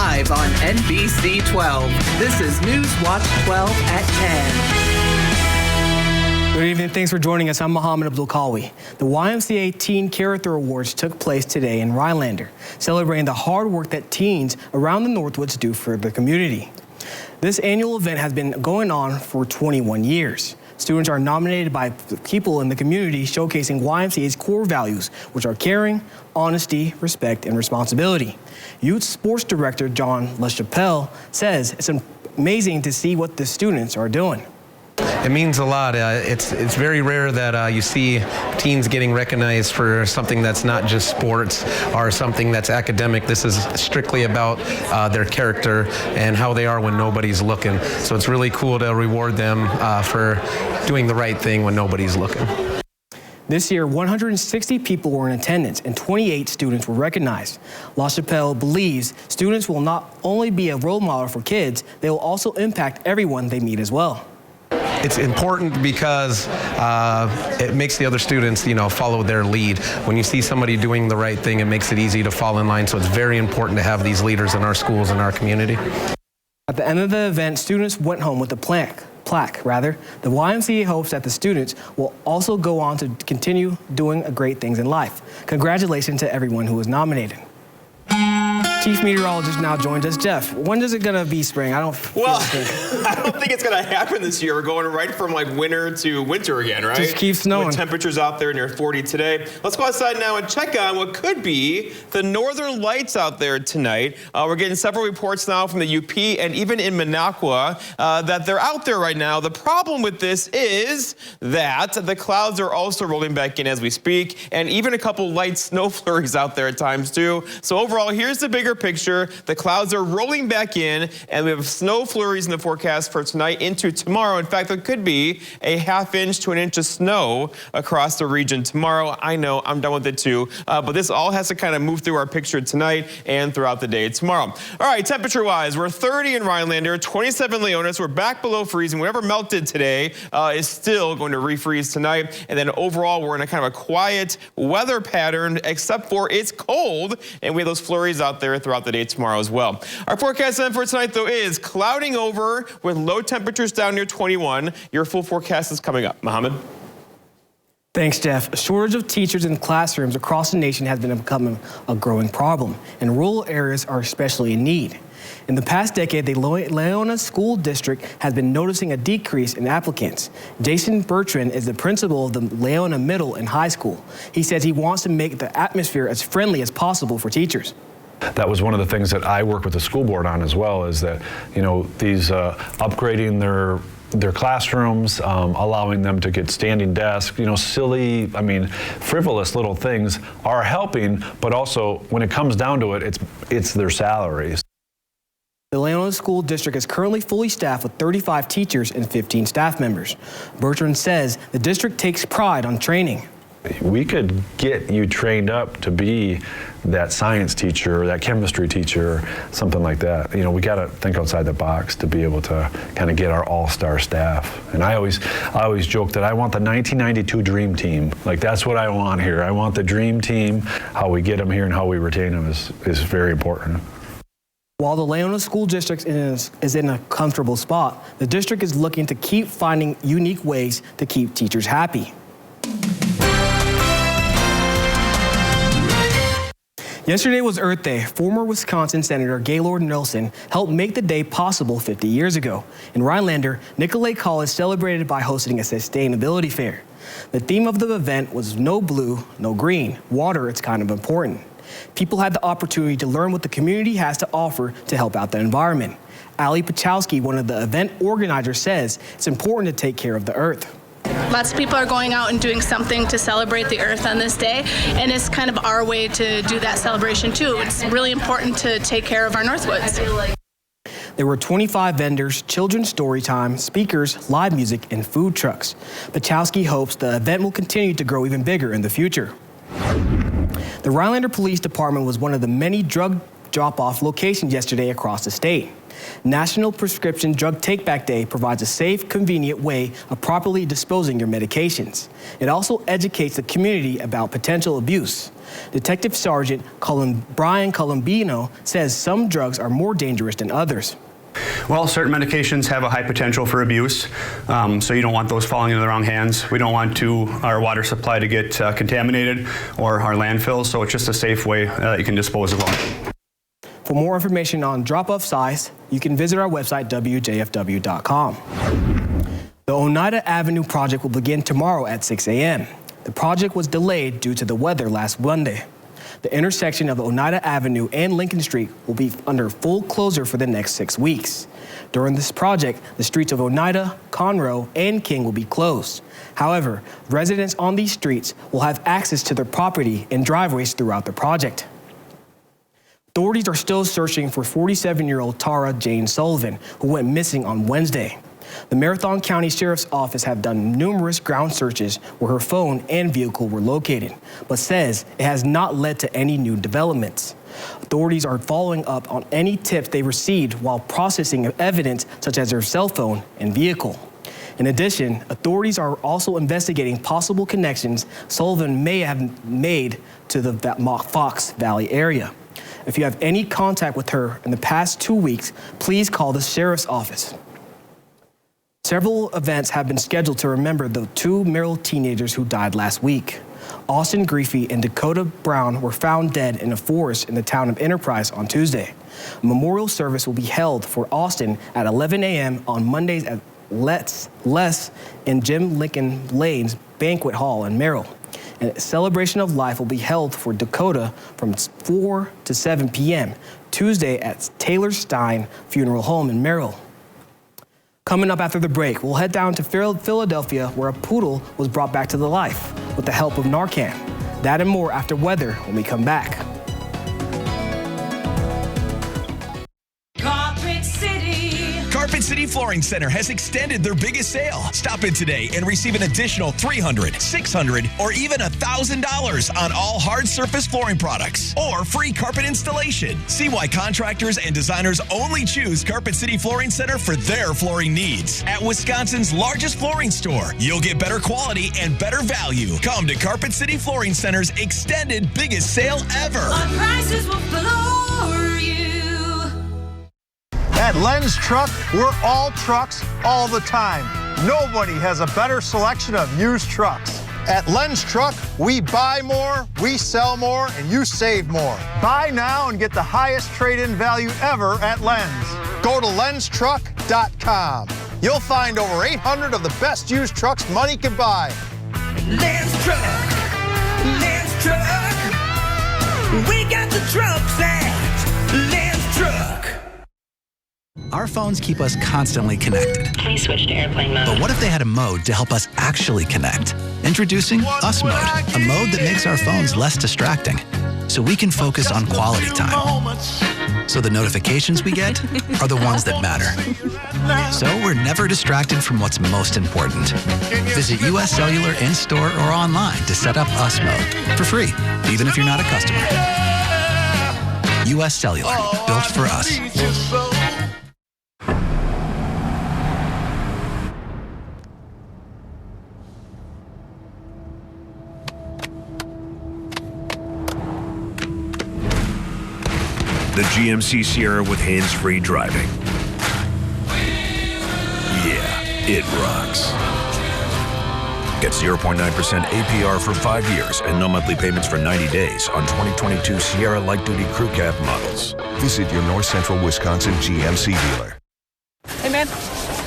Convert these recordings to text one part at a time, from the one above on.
Live on NBC 12, this is News Watch 12 at 10. Good evening. Thanks for joining us. I'm Muhammad Abdul Kawi. The YMCA Teen Character Awards took place today in Rhinelander, celebrating the hard work that teens around the Northwoods do for the community. This annual event has been going on for 21 years. Students are nominated by people in the community showcasing YMCA's core values, which are caring, honesty, respect, and responsibility. Youth Sports Director John LaChapelle says it's amazing to see what the students are doing. It means a lot. It's very rare that you see teens getting recognized for something that's not just sports or something that's academic. This is strictly about their character and how they are when nobody's looking. So it's really cool to reward them for doing the right thing when nobody's looking. This year, 160 people were in attendance and 28 students were recognized. LaChapelle believes students will not only be a role model for kids, they will also impact everyone they meet as well. It's important because it makes the other students, follow their lead. When you see somebody doing the right thing, it makes it easy to fall in line. So it's very important to have these leaders in our schools and our community. At the end of the event, students went home with a plaque. The YMCA hopes that the students will also go on to continue doing great things in life. Congratulations to everyone who was nominated. Chief Meteorologist now joins us. Jeff, when is it going to be spring? I don't think it's going to happen this year. We're going right from like winter to winter again, right? Just keep snowing. With temperatures out there near 40 today. Let's go outside now and check on what could be the northern lights out there tonight. We're getting several reports now from the UP and even in Minocqua that they're out there right now. The problem with this is that the clouds are also rolling back in as we speak, and even a couple light snow flurries out there at times too. So overall, here's the bigger picture. The clouds are rolling back in, and we have snow flurries in the forecast for tonight into tomorrow. In fact, there could be a ½ inch to an inch of snow across the region tomorrow. I know, I'm done with it too, but this all has to kind of move through our picture tonight and throughout the day tomorrow. All right, temperature-wise, we're 30 in Rhinelander, 27 Leonis. We're back below freezing. Whatever melted today is still going to refreeze tonight. And then overall, we're in a kind of a quiet weather pattern, except for it's cold, and we have those flurries out there throughout the day tomorrow as well. Our forecast then for tonight, though, is clouding over with low temperatures down near 21. Your full forecast is coming up. Mohammed? Thanks, Jeff. A shortage of teachers in classrooms across the nation has been becoming a growing problem, and rural areas are especially in need. In the past decade, the Leona School District has been noticing a decrease in applicants. Jason Bertrand is the principal of the Leona Middle and High School. He says he wants to make the atmosphere as friendly as possible for teachers. That was one of the things that I work with the school board on as well, is that, these upgrading their classrooms, allowing them to get standing desks, silly, frivolous little things are helping, but also when it comes down to it, it's their salaries. The Leona School District is currently fully staffed with 35 teachers and 15 staff members. Bertrand says the district takes pride on training. We could get you trained up to be that science teacher or that chemistry teacher, something like that. We got to think outside the box to be able to kind of get our all-star staff. And I always joke that I want the 1992 dream team. Like, that's what I want here. I want the dream team. How we get them here and how we retain them is very important. While the Leona School District is in a comfortable spot, the district is looking to keep finding unique ways to keep teachers happy. Yesterday was Earth Day. Former Wisconsin Senator Gaylord Nelson helped make the day possible 50 years ago. In Rhinelander, Nicolay College celebrated by hosting a sustainability fair. The theme of the event was no blue, no green. Water, it's kind of important. People had the opportunity to learn what the community has to offer to help out the environment. Ali Pachowski, one of the event organizers, says it's important to take care of the earth. Lots of people are going out and doing something to celebrate the earth on this day, and it's kind of our way to do that celebration too. It's really important to take care of our Northwoods. There were 25 vendors, children's story time, speakers, live music, and food trucks. Pachowski hopes the event will continue to grow even bigger in the future. The Rhinelander Police Department was one of the many drug drop-off locations yesterday across the state. National Prescription Drug Take-Back Day provides a safe, convenient way of properly disposing your medications. It also educates the community about potential abuse. Detective Sergeant Brian Colombino says some drugs are more dangerous than others. Well, certain medications have a high potential for abuse, so you don't want those falling into the wrong hands. We don't want our water supply to get contaminated or our landfills, so it's just a safe way that you can dispose of them. For more information on drop-off size, you can visit our website, wjfw.com. The Oneida Avenue project will begin tomorrow at 6 a.m. The project was delayed due to the weather last Monday. The intersection of Oneida Avenue and Lincoln Street will be under full closure for the next 6 weeks. During this project, the streets of Oneida, Conroe, and King will be closed. However, residents on these streets will have access to their property and driveways throughout the project. Authorities are still searching for 47-year-old Tara Jane Sullivan, who went missing on Wednesday. The Marathon County Sheriff's Office have done numerous ground searches where her phone and vehicle were located, but says it has not led to any new developments. Authorities are following up on any tips they received while processing evidence such as her cell phone and vehicle. In addition, authorities are also investigating possible connections Sullivan may have made to the Fox Valley area. If you have any contact with her in the past 2 weeks, please call the Sheriff's Office. Several events have been scheduled to remember the 2 Merrill teenagers who died last week. Austin Griefey and Dakota Brown were found dead in a forest in the town of Enterprise on Tuesday. A memorial service will be held for Austin at 11 a.m. on Mondays at Les in Jim Lincoln Lane's Banquet Hall in Merrill. And a celebration of life will be held for Dakota from 4 to 7 p.m. Tuesday at Taylor Stein Funeral Home in Merrill. Coming up after the break, we'll head down to Philadelphia where a poodle was brought back to the life with the help of Narcan. That and more after weather when we come back. Carpet City Flooring Center has extended their biggest sale. Stop in today and receive an additional $300, $600, or even $1,000 on all hard surface flooring products or free carpet installation. See why contractors and designers only choose Carpet City Flooring Center for their flooring needs. At Wisconsin's largest flooring store, you'll get better quality and better value. Come to Carpet City Flooring Center's extended biggest sale ever. Our prices will floor you. At Len's Truck, we're all trucks all the time. Nobody has a better selection of used trucks. At Len's Truck, we buy more, we sell more, and you save more. Buy now and get the highest trade-in value ever at Len's. Go to lenstruck.com. You'll find over 800 of the best used trucks money can buy. Len's Truck. Len's Truck. We got the trucks at Len's Truck. Our phones keep us constantly connected. Please switch to airplane mode. But what if they had a mode to help us actually connect? Introducing Us Mode, a mode that makes our phones less distracting, so we can focus on quality time. So the notifications we get are the ones that matter. So we're never distracted from what's most important. Visit US Cellular in-store or online to set up Us Mode for free, even if you're not a customer. US Cellular, built for us. The GMC Sierra with hands-free driving. Yeah, it rocks. Get 0.9% APR for 5 years and no monthly payments for 90 days on 2022 Sierra light-duty crew cab models. Visit your North Central Wisconsin GMC dealer. Hey man,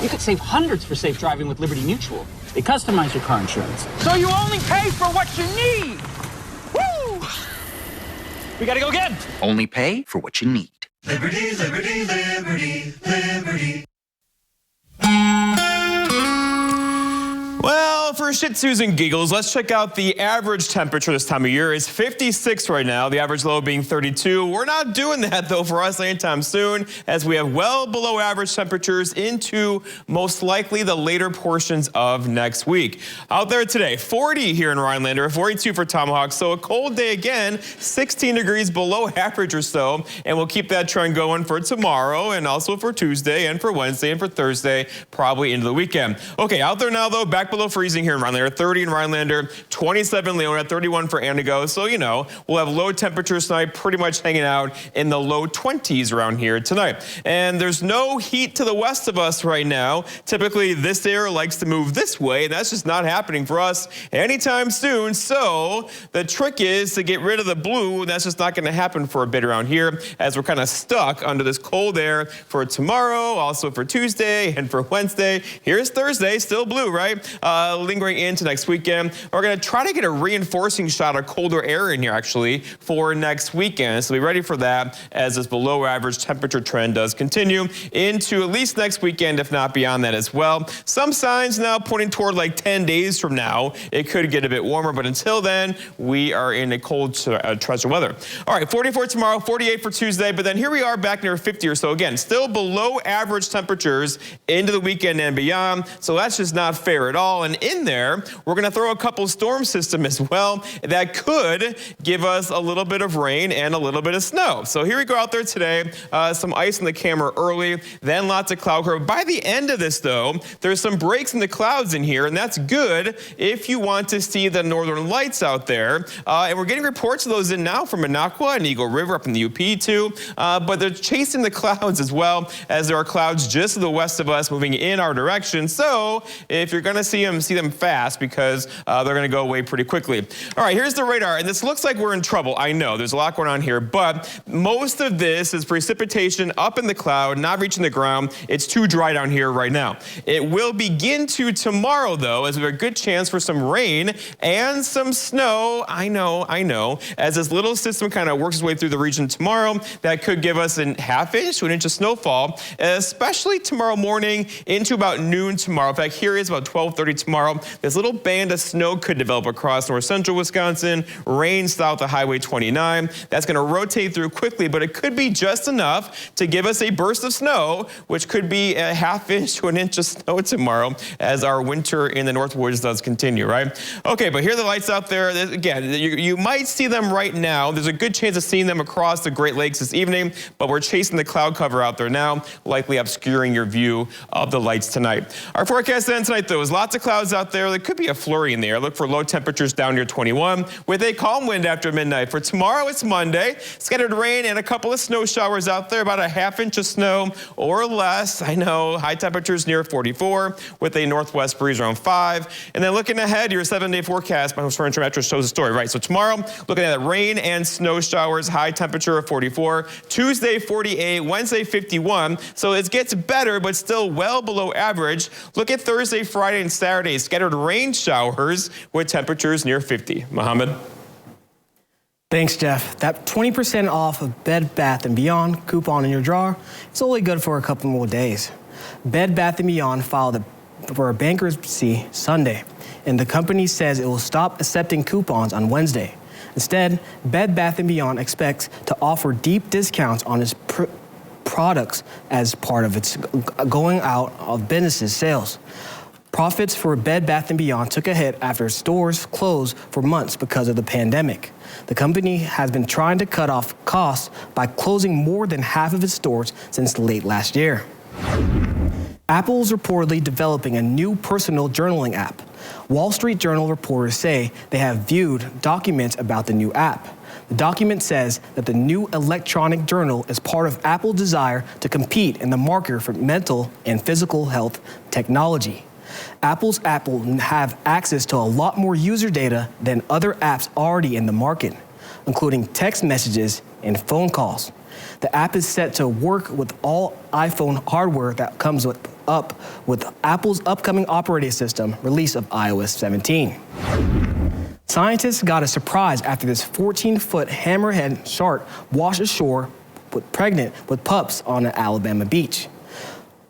you could save hundreds for safe driving with Liberty Mutual. They customize your car insurance, so you only pay for what you need. Woo! We gotta go again. Only pay for what you need. Liberty, liberty, liberty, liberty. Well, for for Shih Tzus and giggles, let's check out the average temperature this time of year. It's 56 right now, the average low being 32. We're not doing that, though, for us anytime soon, as we have well below average temperatures into most likely the later portions of next week. Out there today, 40 here in Rhinelander, 42 for Tomahawk, so a cold day again, 16 degrees below average or so, and we'll keep that trend going for tomorrow and also for Tuesday and for Wednesday and for Thursday, probably into the weekend. Okay, out there now, though, back below freezing here in Rhinelander, 30 in Rhinelander, 27 Leona, 31 for Antigo. So, you know, we'll have low temperatures tonight, pretty much hanging out in the low 20s around here tonight. And there's no heat to the west of us right now. Typically, this air likes to move this way, and that's just not happening for us anytime soon. So the trick is to get rid of the blue, and that's just not going to happen for a bit around here, as we're kind of stuck under this cold air for tomorrow, also for Tuesday and for Wednesday. Here's Thursday, still blue, right? Lingering into next weekend. We're going to try to get a reinforcing shot of colder air in here, actually, for next weekend. So be ready for that as this below average temperature trend does continue into at least next weekend, if not beyond that as well. Some signs now pointing toward like 10 days from now. It could get a bit warmer, but until then, we are in a cold treasure weather. All right, 44 tomorrow, 48 for Tuesday, but then here we are back near 50 or so. Again, still below average temperatures into the weekend and beyond. So that's just not fair at all. And in there, we're going to throw a couple storm system as well that could give us a little bit of rain and a little bit of snow. So here we go out there today. Some ice in the camera early, then lots of cloud cover. By the end of this, though, there's some breaks in the clouds in here, and that's good if you want to see the northern lights out there. And we're getting reports of those in now from Minocqua and Eagle River up in the UP too. But they're chasing the clouds as well, as there are clouds just to the west of us moving in our direction. So if you're going to see them fast, because they're going to go away pretty quickly. All right, here's the radar, and this looks like we're in trouble. I know there's a lot going on here, but most of this is precipitation up in the cloud, not reaching the ground. It's too dry down here right now. It will begin to tomorrow, though, as we have a good chance for some rain and some snow. I know, as this little system kind of works its way through the region tomorrow, that could give us a ½ inch to an inch of snowfall, especially tomorrow morning into about noon tomorrow. In fact, here is about 12:30 tomorrow. This little band of snow could develop across north central Wisconsin, rain south of Highway 29. That's going to rotate through quickly, but it could be just enough to give us a burst of snow, which could be a ½ inch to an inch of snow tomorrow as our winter in the Northwoods does continue, right? Okay, but here are the lights out there. Again, you might see them right now. There's a good chance of seeing them across the Great Lakes this evening, but we're chasing the cloud cover out there now, likely obscuring your view of the lights tonight. Our forecast then tonight, though, is lots of clouds out there. There could be a flurry in the air. Look for low temperatures down near 21 with a calm wind after midnight. For tomorrow, it's Monday. Scattered rain and a couple of snow showers out there, about a ½ inch of snow or less. I know, high temperatures near 44 with a northwest breeze around 5. And then looking ahead, your 7-day forecast, my Homes Furniture Mattress shows the story, right? So tomorrow, looking at rain and snow showers, high temperature of 44. Tuesday, 48. Wednesday, 51. So it gets better, but still well below average. Look at Thursday, Friday, and Saturday. Scattered rain showers with temperatures near 50. Mohammed? Thanks, Jeff. That 20% off of Bed Bath & Beyond coupon in your drawer is only good for a couple more days. Bed Bath & Beyond filed for a bankruptcy Sunday, and the company says it will stop accepting coupons on Wednesday. Instead, Bed Bath & Beyond expects to offer deep discounts on its products as part of its going out of business sales. Profits for Bed Bath & Beyond took a hit after stores closed for months because of the pandemic. The company has been trying to cut off costs by closing more than half of its stores since late last year. Apple is reportedly developing a new personal journaling app. Wall Street Journal reporters say they have viewed documents about the new app. The document says that the new electronic journal is part of Apple's desire to compete in the market for mental and physical health technology. Apple's app will have access to a lot more user data than other apps already in the market, including text messages and phone calls. The app is set to work with all iPhone hardware that comes with Apple's upcoming operating system release of iOS 17. Scientists got a surprise after this 14-foot hammerhead shark washed ashore pregnant with pups on an Alabama beach.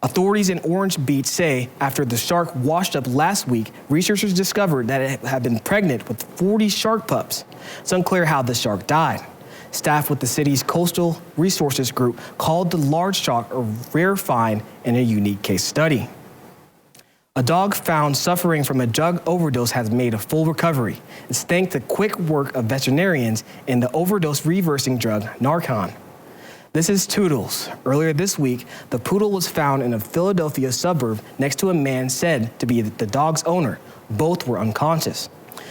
Authorities in Orange Beach say after the shark washed up last week, researchers discovered that it had been pregnant with 40 shark pups. It's unclear how the shark died. Staff with the city's Coastal Resources Group called the large shark a rare find and a unique case study. A dog found suffering from a drug overdose has made a full recovery. It's thanks to quick work of veterinarians and the overdose reversing drug Narcan. This is Toodles. Earlier this week, the poodle was found in a Philadelphia suburb next to a man said to be the dog's owner. Both were unconscious.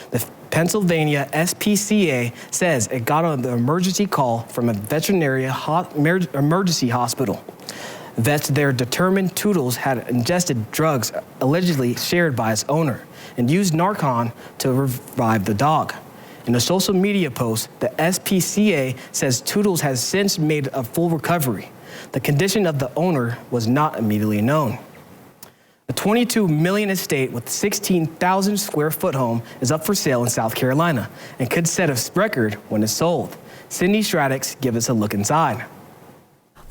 The Pennsylvania SPCA says it got an emergency call from a veterinary emergency hospital. Vets there determined Toodles had ingested drugs allegedly shared by its owner and used Narcan to revive the dog. In a social media post, the SPCA says Toodles has since made a full recovery. The condition of the owner was not immediately known. A $22 million estate with 16,000 square foot home is up for sale in South Carolina and could set a record when it's sold. Cindy Stradix gives us a look inside.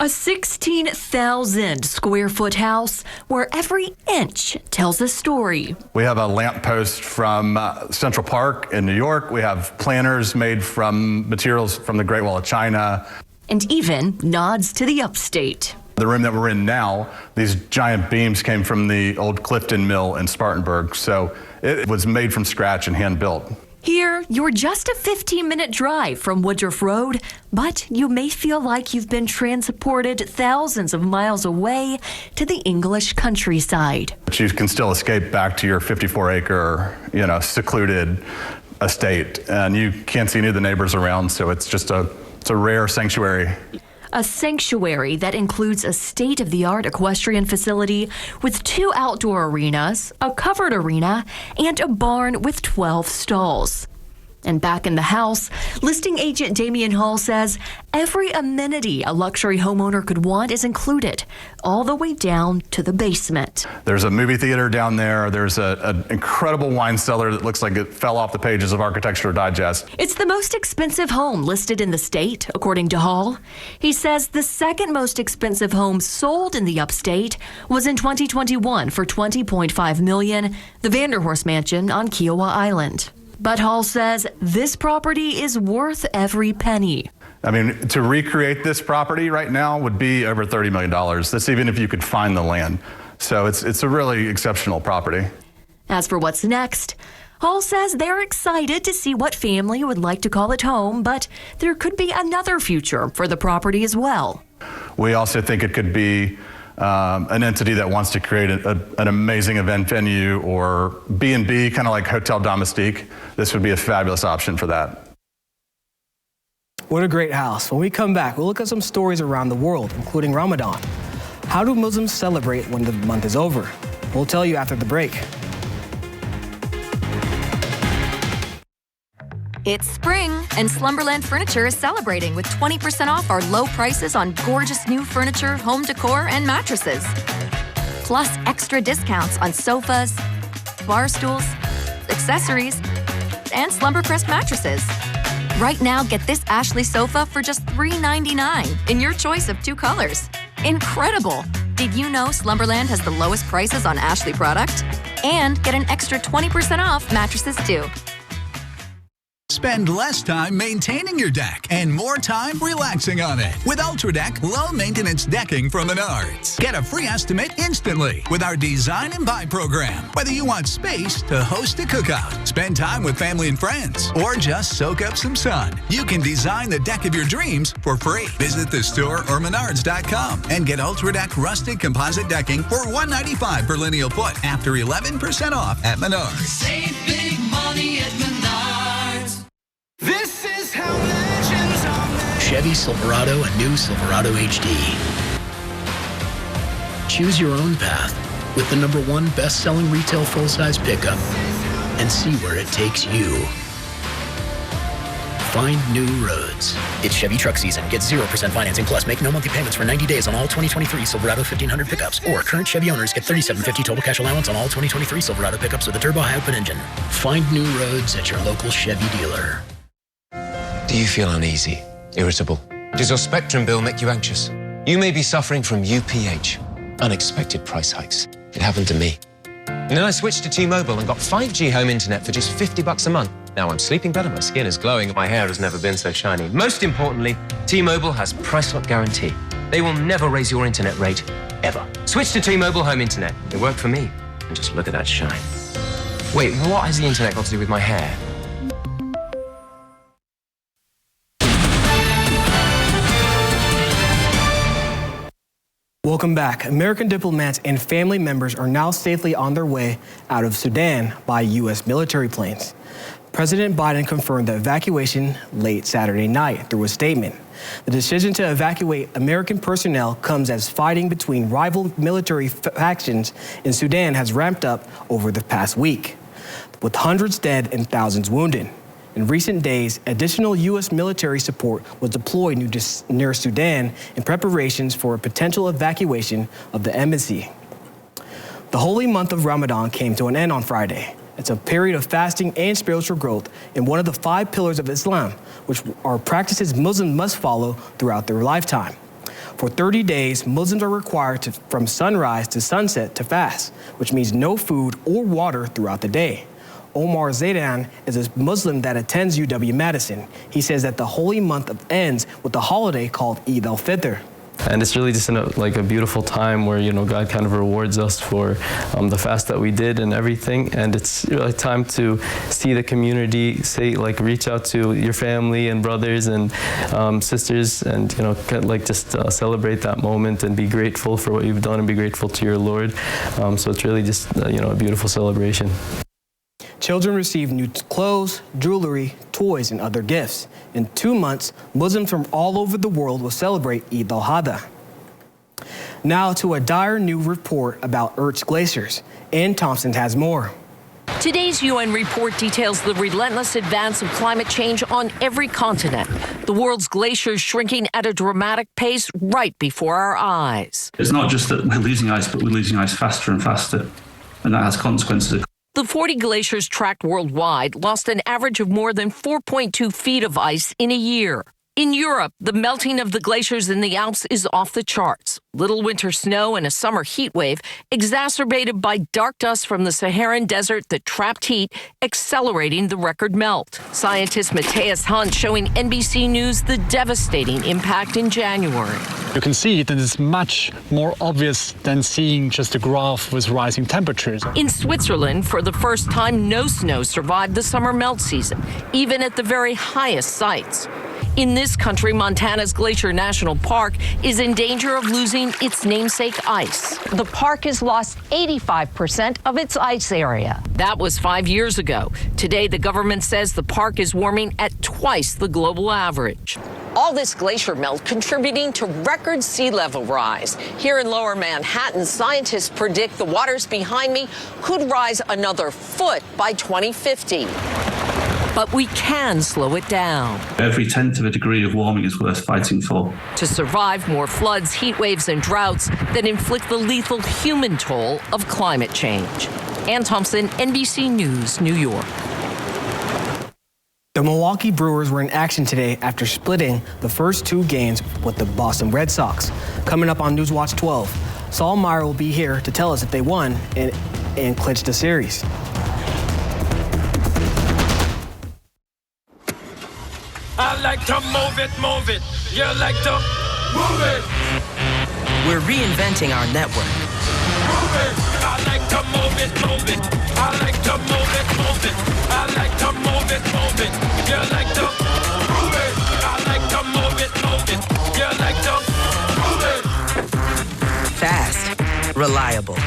A 16,000 square foot house where every inch tells a story. We have a lamppost from Central Park in New York. We have planters made from materials from the Great Wall of China. And even nods to the upstate. The room that we're in now, these giant beams came from the old Clifton Mill in Spartanburg. So it was made from scratch and hand built. Here, you're just a 15-minute drive from Woodruff Road, but you may feel like you've been transported thousands of miles away to the English countryside. But you can still escape back to your 54-acre, secluded estate, and you can't see any of the neighbors around, so it's a rare sanctuary. A sanctuary that includes a state-of-the-art equestrian facility with 2 outdoor arenas, a covered arena, and a barn with 12 stalls. And back in the house, listing agent Damian Hall says every amenity a luxury homeowner could want is included, all the way down to the basement. There's a movie theater down there. There's an incredible wine cellar that looks like it fell off the pages of Architectural Digest. It's the most expensive home listed in the state, according to Hall. He says the second most expensive home sold in the upstate was in 2021 for $20.5 million, the Vanderhorst Mansion on Kiowa Island. But Hall says this property is worth every penny. I mean, to recreate this property right now would be over $30 million. That's even if you could find the land. So it's a really exceptional property. As for what's next, Hall says they're excited to see what family would like to call it home, but there could be another future for the property as well. We also think it could be an entity that wants to create an amazing event venue or B&B, kind of like Hotel Domestique. This would be a fabulous option for that. What a great house. When we come back, we'll look at some stories around the world, including Ramadan. How do Muslims celebrate when the month is over? We'll tell you after the break. It's spring, and Slumberland Furniture is celebrating with 20% off our low prices on gorgeous new furniture, home decor, and mattresses. Plus extra discounts on sofas, bar stools, accessories, and Slumbercrest mattresses. Right now, get this Ashley sofa for just $3.99 in your choice of 2 colors. Incredible! Did you know Slumberland has the lowest prices on Ashley product? And get an extra 20% off mattresses too. Spend less time maintaining your deck and more time relaxing on it with UltraDeck low-maintenance decking from Menards. Get a free estimate instantly with our Design and Buy program. Whether you want space to host a cookout, spend time with family and friends, or just soak up some sun, you can design the deck of your dreams for free. Visit the store or Menards.com and get UltraDeck rustic composite decking for $195 per lineal foot after 11% off at Menards. Save big money at Menards. This is how legends are made. Chevy Silverado and new Silverado HD. Choose your own path with the #1 best-selling retail full-size pickup and see where it takes you. Find new roads. It's Chevy truck season. Get 0% financing plus make no monthly payments for 90 days on all 2023 Silverado 1500 pickups. Or current Chevy owners get $3,750 total cash allowance on all 2023 Silverado pickups with a turbo high-output engine. Find new roads at your local Chevy dealer. Do you feel uneasy, irritable? Does your Spectrum bill make you anxious? You may be suffering from UPH. unexpected price hikes. It happened to me. And then I switched to T-Mobile and got 5G home internet for just $50 a month. Now I'm sleeping better, my skin is glowing, and my hair has never been so shiny. Most importantly, T-Mobile has price lock guarantee. They will never raise your internet rate, ever. Switch to T-Mobile home internet. It worked for me. And just look at that shine. Wait, what has the internet got to do with my hair? Welcome back. American diplomats and family members are now safely on their way out of Sudan by U.S. military planes. President Biden confirmed the evacuation late Saturday night through a statement. The decision to evacuate American personnel comes as fighting between rival military factions in Sudan has ramped up over the past week, with hundreds dead and thousands wounded. In recent days, additional U.S. military support was deployed near Sudan in preparations for a potential evacuation of the embassy. The holy month of Ramadan came to an end on Friday. It's a period of fasting and spiritual growth in one of the 5 pillars of Islam, which are practices Muslims must follow throughout their lifetime. For 30 days, Muslims are required from sunrise to sunset to fast, which means no food or water throughout the day. Omar Zaidan is a Muslim that attends UW-Madison. He says that the holy month ends with a holiday called Eid al-Fitr. And it's really just a beautiful time where, God kind of rewards us for the fast that we did and everything. And it's really time to see the community, reach out to your family and brothers and sisters and, just celebrate that moment and be grateful for what you've done and be grateful to your Lord. So it's really just, a beautiful celebration. Children receive new clothes, jewelry, toys, and other gifts. In 2 months, Muslims from all over the world will celebrate Eid al-Adha. Now to a dire new report about Earth's glaciers. Ann Thompson has more. Today's UN report details the relentless advance of climate change on every continent. The world's glaciers shrinking at a dramatic pace right before our eyes. It's not just that we're losing ice, but we're losing ice faster and faster, and that has consequences. The 40 glaciers tracked worldwide lost an average of more than 4.2 feet of ice in a year. In Europe, the melting of the glaciers in the Alps is off the charts. Little winter snow and a summer heat wave, exacerbated by dark dust from the Saharan desert that trapped heat, accelerating the record melt. Scientist Matthias Hunt showing NBC News the devastating impact in January. You can see it, and it's much more obvious than seeing just a graph with rising temperatures. In Switzerland, for the first time, no snow survived the summer melt season, even at the very highest sites. In this country, Montana's Glacier National Park is in danger of losing its namesake ice. The park has lost 85% of its ice area. That was 5 years ago. Today, the government says the park is warming at twice the global average. All this glacier melt contributing to record sea level rise. Here in Lower Manhattan, scientists predict the waters behind me could rise another foot by 2050. But we can slow it down. Every 1/10 of a degree of warming is worth fighting for. To survive more floods, heat waves, and droughts that inflict the lethal human toll of climate change. Ann Thompson, NBC News, New York. The Milwaukee Brewers were in action today after splitting the first 2 games with the Boston Red Sox. Coming up on Newswatch 12, Saul Meyer will be here to tell us if they won and clinched the series. I like to move it. You like to move it. We're reinventing our network. Move it. I like to move it. I like to move it. I like to move it. You like to move it. I like to move it. You like to move it. Fast, reliable,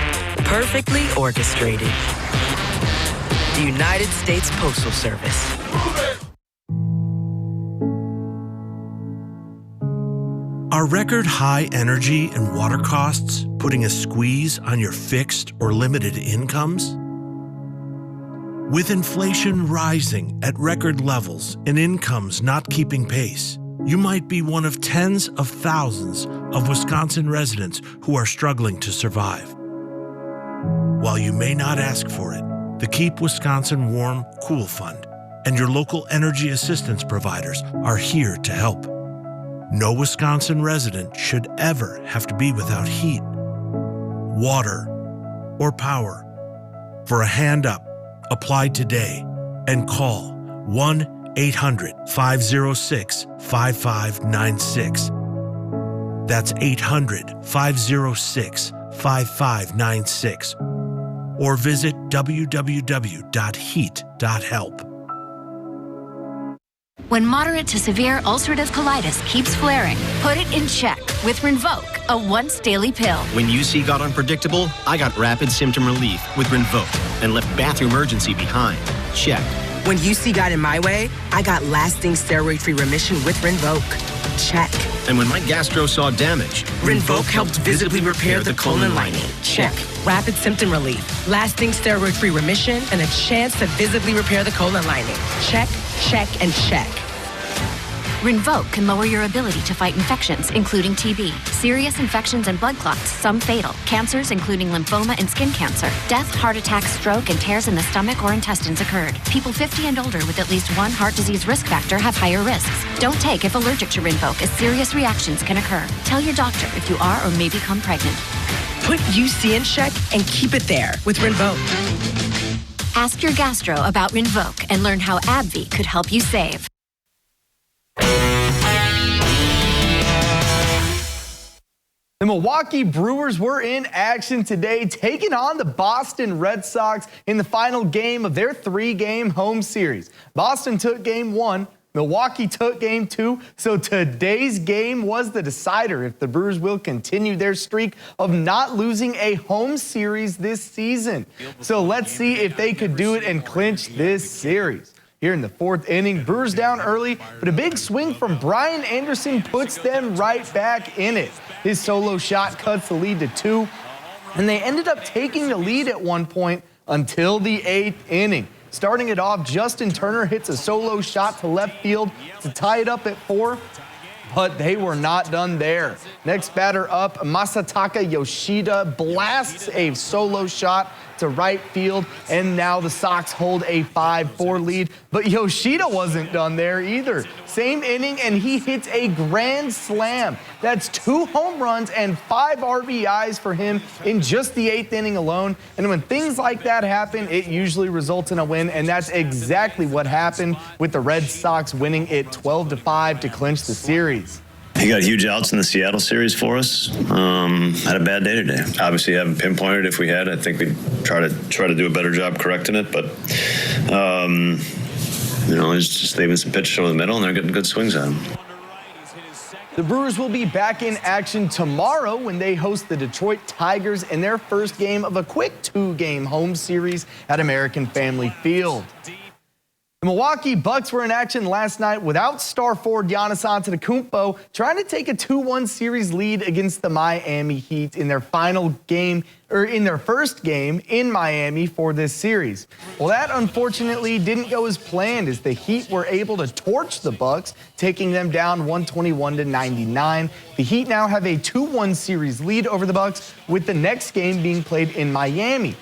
perfectly orchestrated. The United States Postal Service. Move it. Are record high energy and water costs putting a squeeze on your fixed or limited incomes? With inflation rising at record levels and incomes not keeping pace, you might be one of tens of thousands of Wisconsin residents who are struggling to survive. While you may not ask for it, the Keep Wisconsin Warm, Cool Fund and your local energy assistance providers are here to help. No Wisconsin resident should ever have to be without heat. water, or power. For a hand up, apply today and call 1-800-506-5596. That's 800-506-5596. Or visit www.heat.help. When moderate to severe ulcerative colitis keeps flaring, put it in check with Rinvoq, a once daily pill. When UC got unpredictable, I got rapid symptom relief with Rinvoq and left bathroom urgency behind. Check. When UC got in my way, I got lasting steroid-free remission with Rinvoq. Check. And when my gastro saw damage, Rinvoq helped visibly repair the colon lining. Check. Rapid symptom relief, lasting steroid-free remission, and a chance to visibly repair the colon lining. Check, check, and check. Rinvoq can lower your ability to fight infections, including TB, serious infections and blood clots, some fatal, cancers including lymphoma and skin cancer, death, heart attack, stroke, and tears in the stomach or intestines occurred. People 50 and older with at least one heart disease risk factor have higher risks. Don't take if allergic to Rinvoq, as serious reactions can occur. Tell your doctor if you are or may become pregnant. Put UC in check and keep it there with Rinvoq. Ask your gastro about Rinvoq and learn how AbbVie could help you save. The Milwaukee Brewers were in action today, taking on the Boston Red Sox in the final game of their 3-game home series. Boston took game 1, Milwaukee took game 2, so today's game was the decider if the Brewers will continue their streak of not losing a home series this season. So let's see if they could do it and clinch this series. Here in the 4th inning, Brewers down early, but a big swing from Brian Anderson puts them right back in it. His solo shot cuts the lead to 2, and they ended up taking the lead at one point until the 8th inning. Starting it off, Justin Turner hits a solo shot to left field to tie it up at 4, but they were not done there. Next batter up, Masataka Yoshida blasts a solo shot to right field, and now the Sox hold a 5-4 lead. But Yoshida wasn't done there either. Same inning, and he hits a grand slam. That's 2 home runs and 5 RBIs for him in just the 8th inning alone. And when things like that happen, it usually results in a win, and that's exactly what happened with the Red Sox winning it 12-5 to clinch the series. He got huge outs in the Seattle series for us. Had a bad day today. Obviously, haven't pinpointed. If we had, I think we'd try to do a better job correcting it. But he's just leaving some pitches over the middle, and they're getting good swings at him. The Brewers will be back in action tomorrow when they host the Detroit Tigers in their first game of a quick 2-game home series at American Family Field. The Milwaukee Bucks were in action last night without star forward Giannis Antetokounmpo, trying to take a 2-1 series lead against the Miami Heat in their first game in Miami for this series. Well, that unfortunately didn't go as planned, as the Heat were able to torch the Bucks, taking them down 121-99. The Heat now have a 2-1 series lead over the Bucks, with the next game being played in Miami.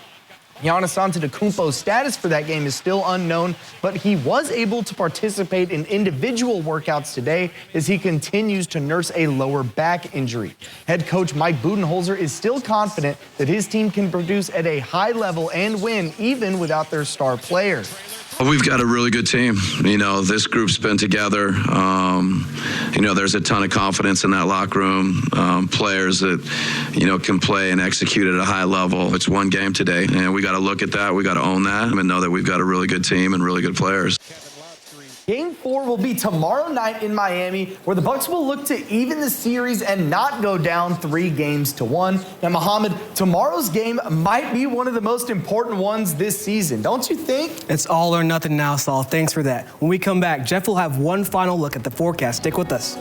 Giannis Antetokounmpo's status for that game is still unknown, but he was able to participate in individual workouts today as he continues to nurse a lower back injury. Head coach Mike Budenholzer is still confident that his team can produce at a high level and win even without their star player. We've got a really good team. This group's been together. There's a ton of confidence in that locker room. Players that, can play and execute at a high level. It's one game today, and we got to look at that. We got to own that and know that we've got a really good team and really good players. Game 4 will be tomorrow night in Miami, where the Bucks will look to even the series and not go down 3-1. Now, Mohammed, tomorrow's game might be one of the most important ones this season, don't you think? It's all or nothing now, Saul. Thanks for that. When we come back, Jeff will have one final look at the forecast. Stick with us.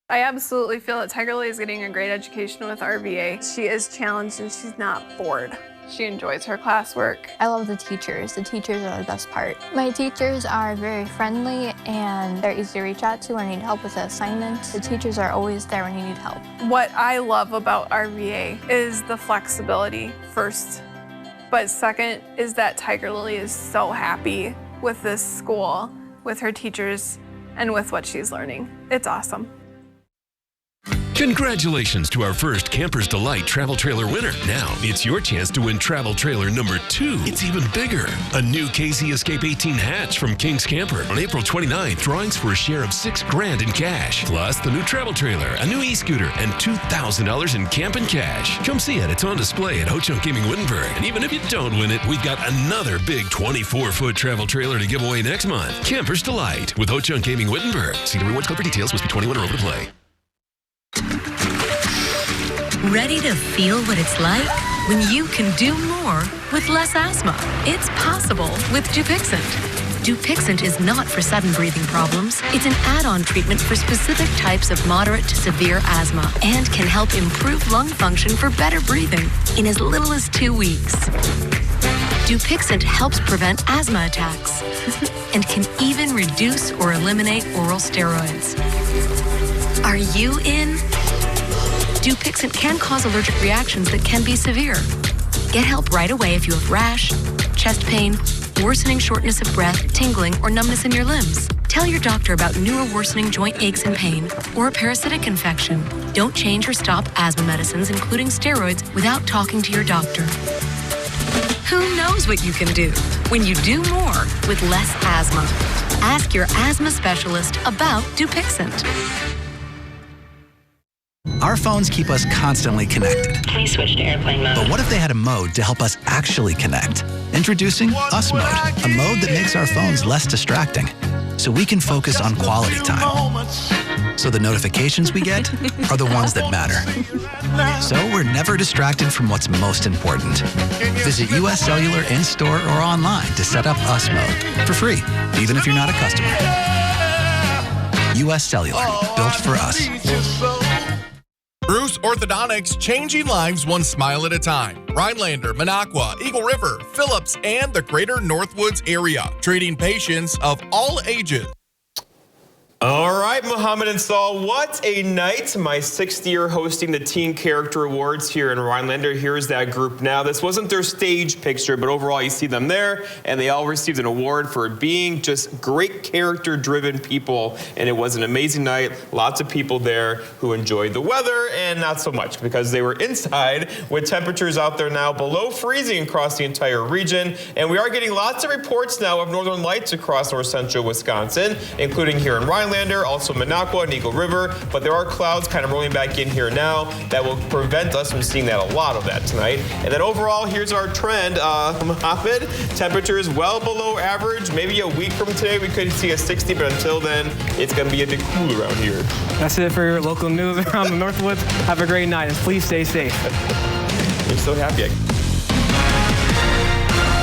I absolutely feel that Tiger Lily is getting a great education with RVA. She is challenged and she's not bored. She enjoys her classwork. I love the teachers. The teachers are the best part. My teachers are very friendly and they're easy to reach out to when I need help with an assignment. The teachers are always there when you need help. What I love about RVA is the flexibility first, but second is that Tiger Lily is so happy with this school, with her teachers, and with what she's learning. It's awesome. Congratulations to our first Camper's Delight Travel Trailer winner. Now, it's your chance to win travel trailer number 2. It's even bigger. A new KZ Escape 18 hatch from King's Camper. On April 29th, drawings for a share of $6,000 in cash. Plus, the new travel trailer, a new e-scooter, and $2,000 in camp and cash. Come see it. It's on display at Ho-Chunk Gaming Wittenberg. And even if you don't win it, we've got another big 24-foot travel trailer to give away next month. Camper's Delight with Ho-Chunk Gaming Wittenberg. See the rewards code for details. Must be 21 or over to play. Ready to feel what it's like when you can do more with less asthma? It's possible with Dupixent. Dupixent is not for sudden breathing problems. It's an add-on treatment for specific types of moderate to severe asthma and can help improve lung function for better breathing in as little as 2 weeks. Dupixent helps prevent asthma attacks and can even reduce or eliminate oral steroids. Are you in? Dupixent can cause allergic reactions that can be severe. Get help right away if you have rash, chest pain, worsening shortness of breath, tingling, or numbness in your limbs. Tell your doctor about new or worsening joint aches and pain or a parasitic infection. Don't change or stop asthma medicines, including steroids, without talking to your doctor. Who knows what you can do when you do more with less asthma? Ask your asthma specialist about Dupixent. Our phones keep us constantly connected. Please switch to airplane mode. But what if they had a mode to help us actually connect? Introducing Us Mode, a mode that makes our phones less distracting, so we can focus on quality time. So the notifications we get are the ones that matter. So we're never distracted from what's most important. Visit US Cellular in-store or online to set up Us Mode for free, even if you're not a customer. US Cellular, built for us. Bruce Orthodontics, changing lives one smile at a time. Rhinelander, Minocqua, Eagle River, Phillips, and the greater Northwoods area. Treating patients of all ages. All right, Muhammad and Saul, what a night. My 6th year hosting the Teen Character Awards here in Rhinelander. Here's that group now. This wasn't their stage picture, but overall you see them there, and they all received an award for being just great character-driven people, and it was an amazing night. Lots of people there who enjoyed the weather, and not so much because they were inside with temperatures out there now below freezing across the entire region, and we are getting lots of reports now of northern lights across north central Wisconsin, including here in Rhinelander, also Minocqua and Eagle River, but there are clouds kind of rolling back in here now that will prevent us from seeing a lot of that tonight. And then overall, here's our trend. Mohammed, temperatures well below average. Maybe a week from today, we could see a 60, but until then, it's going to be a bit cool around here. That's it for your local news around the Northwoods. Have a great night, and please stay safe. I'm so happy.